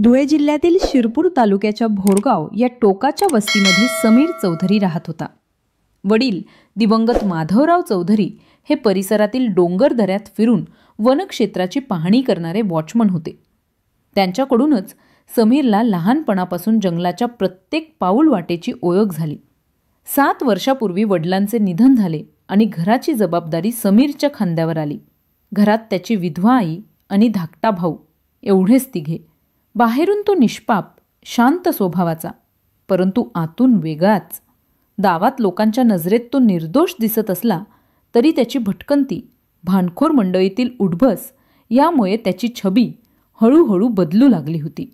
धुळे जिल्ह्यातील शिरपूर तालुक्याच्या भोरगाव या टोकाच्या वस्तीमध्ये समीर चौधरी राहत होता। वडील दिवंगत माधवराव चौधरी हे परिसरातील डोंगर दऱ्यात फिरून वनक्षेत्राची पाहणी करणारे वॉचमन होते। त्यांच्याकडूनच समीरला लहानपणापासून जंगलाच्या प्रत्येक पाऊल वाटेची ओळख झाली। 7 वर्षापूर्वी वडिलांचे निधन झाले आणि घराची जबाबदारी समीरच्या खांद्यावर आली। घरात त्याची विधवा आई आणि धाकटा भाऊ एवढेच तिघे। बाहेरून तो निष्पाप शांत स्वभावाचा, परंतु आतून वेगळाच। गावात लोकांच्या नजरेत तो निर्दोष दिसत असला तरी त्याची भटकंती, भानखोर मंडळीतील उठबस यामुळे त्याची छबी हळूहळू बदलू लागली होती।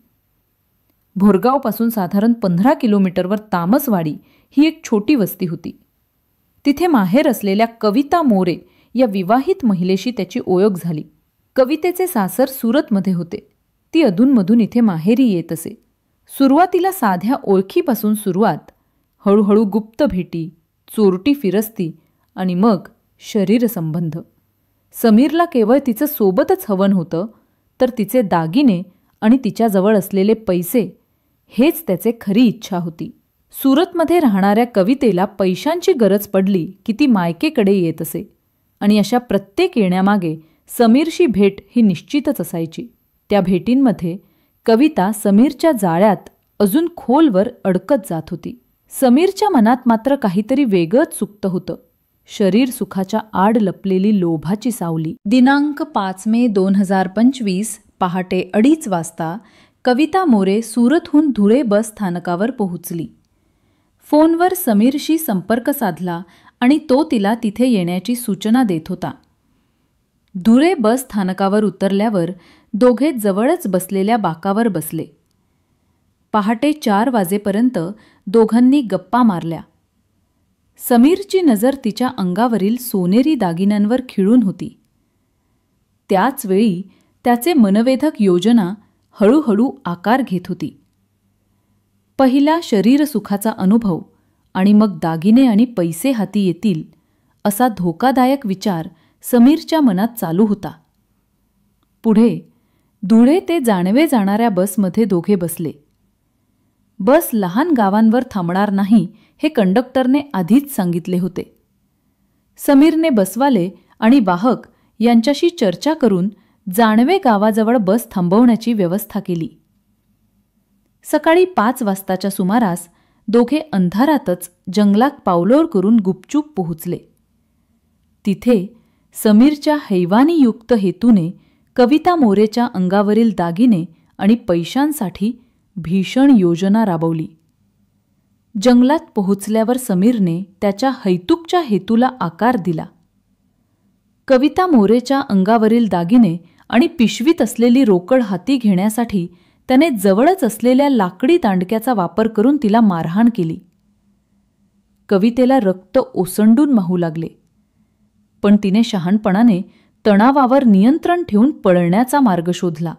भोरगावपासून साधारण 15 किलोमीटरवर तामसवाडी ही एक छोटी वस्ती होती। तिथे माहेर असलेल्या कविता मोरे या विवाहित महिलेशी त्याची ओळख झाली। कवितेचे सासर सुरतमध्ये होते। ती अधूनमधून इथे माहेरी येत असे। सुरुवातीला साध्या ओळखीपासून सुरुवात, हळूहळू गुप्त भेटी, चोरटी फिरस्ती आणि मग शरीर संबंध। समीरला केवळ तिचं सोबतच हवं होतं, तर तिचे दागिने आणि तिच्याजवळ असलेले पैसे हेच त्याचे खरी इच्छा होती। सुरतमध्ये राहणाऱ्या कवितेला पैशांची गरज पडली की ती मायकेकडे येत असे आणि अशा प्रत्येक येण्यामागे समीरशी भेट ही निश्चितच असायची। त्या भेटींमध्ये कविता समीरच्या जाळ्यात अजून खोलवर अडकत जात होती। समीरच्या मनात मात्र काहीतरी वेगळंच सुप्त होतं, शरीर सुखाच्या आड लपलेली लोभाची सावली। दिनांक 5 मे 2025 पहाटे 2:30 वाजता कविता मोरे सुरतहून धुळे बस स्थानकावर पोहोचली। फोनवर समीरशी संपर्क साधला आणि तो तिला तिथे येण्याची सूचना देत होता। धुळे बस स्थानकावर उतरल्यावर दोघे जवळच बसलेल्या बाकावर बसले। पहाटे 4 वाजेपर्यंत दोघांनी गप्पा मारल्या। समीरची नजर तिच्या अंगावरील सोनेरी दागिन्यांवर खिळून होती। त्याच वेळी त्याचे मनवेधक योजना हळूहळू आकार घेत होती। पहिला शरीर सुखाचा अनुभव आणि मग दागिने आणि पैसे हाती येतील असा धोकादायक विचार समीरच्या मनात चालू होता। पुढे धुळे ते जानवे जाणाऱ्या बसमध्ये दोघे बसले। बस लहान गावांवर थांबणार नाही हे कंडक्टरने आधीच सांगितले होते। समीरने बसवाले आणि वाहक यांच्याशी चर्चा करून जानवे गावाजवळ बस थांबवण्याची व्यवस्था केली। सकाळी 5 वाजताच्या सुमारास दोघे अंधारातच जंगलात पावलोर करून गुपचूप पोहोचले। तिथे समीरच्या हैवानीयुक्त हेतूने कविता मोरेच्या अंगावरील दागिने आणि पैशांसाठी भीषण योजना राबवली। जंगलात पोहोचल्यावर समीरने त्याच्या हैतुकच्या हेतूला आकार दिला। कविता मोरेच्या अंगावरील दागिने आणि पिशवीत असलेली रोकड हाती घेण्यासाठी त्याने जवळच असलेल्या लाकडी दांडक्याचा वापर करून तिला मारहाण केली। कवितेला रक्त ओसंडून वाहू लागले, पण तिने शहाणपणाने तणावावर नियंत्रण ठेवून पळण्याचा मार्ग शोधला।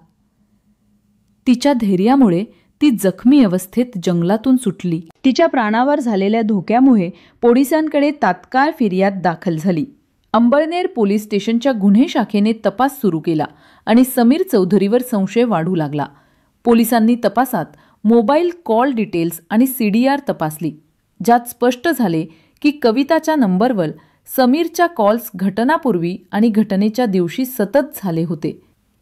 तिच्या धैर्यामुळे ती जखमी अवस्थेत जंगलातून सुटली। तिच्या प्राणावर झालेल्या धोक्यामुळे पोलिसांकडे तात्काळ फिर्याद दाखल झाली। अंबळनेर पोलीस स्टेशनच्या गुन्हे शाखेने तपास सुरू केला आणि समीर चौधरीवर संशय वाढू लागला। पोलिसांनी तपासात मोबाईल कॉल डिटेल्स आणि CDR तपासली, ज्यात स्पष्ट झाले की कविताच्या नंबरवर समीरच्या कॉल्स घटनापूर्वी आणि घटनेच्या दिवशी सतत झाले होते।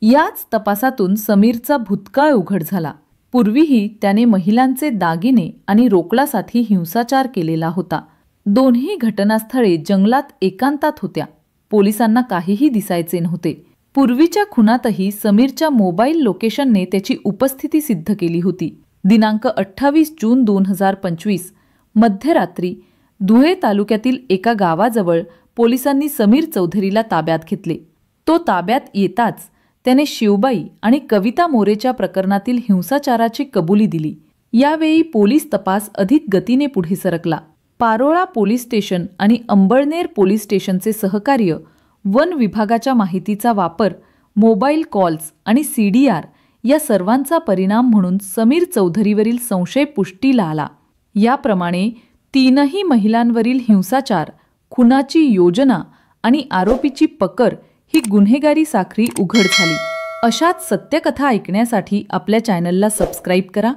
याच तपासातून समीरचा भूतकाळ उघड झाला। पूर्वीही त्याने महिलांचे दागिने आणि रोकडासाठी हिंसाचार केलेला होता। दोन्ही घटनास्थळे जंगलात एकांतात होत्या। पोलिसांना काहीही दिसायचे नव्हते। पूर्वीच्या खुनातही समीरच्या मोबाईल लोकेशनने त्याची उपस्थिती सिद्ध केली होती। दिनांक 28 जून 2025 मध्यरात्री धुळे तालुक्यातील एका गावाजवळ पोलिसांनी समीर चौधरीला ताब्यात घेतले। तो ताब्यात येताच त्याने शिवबाई आणि कविता मोरेच्या प्रकरणातील हिंसाचाराची कबुली दिली। यावेळी पोलीस तपास अधिक गतीने पुढे सरकला। पारोळा पोलीस स्टेशन आणि अंबळनेर पोलीस स्टेशनचे सहकार्य, वन विभागाच्या माहितीचा वापर, मोबाईल कॉल्स आणि CDR या सर्वांचा परिणाम म्हणून समीर चौधरीवरील संशय पुष्टीला आला। याप्रमाणे 3ही महिलांवरील हिंसाचार, खुनाची योजना आणि आरोपीची पकड ही गुन्हेगारी साखळी उघड झाली। अशाच सत्यकथा ऐकण्यासाठी आपल्या चॅनलला सबस्क्राईब करा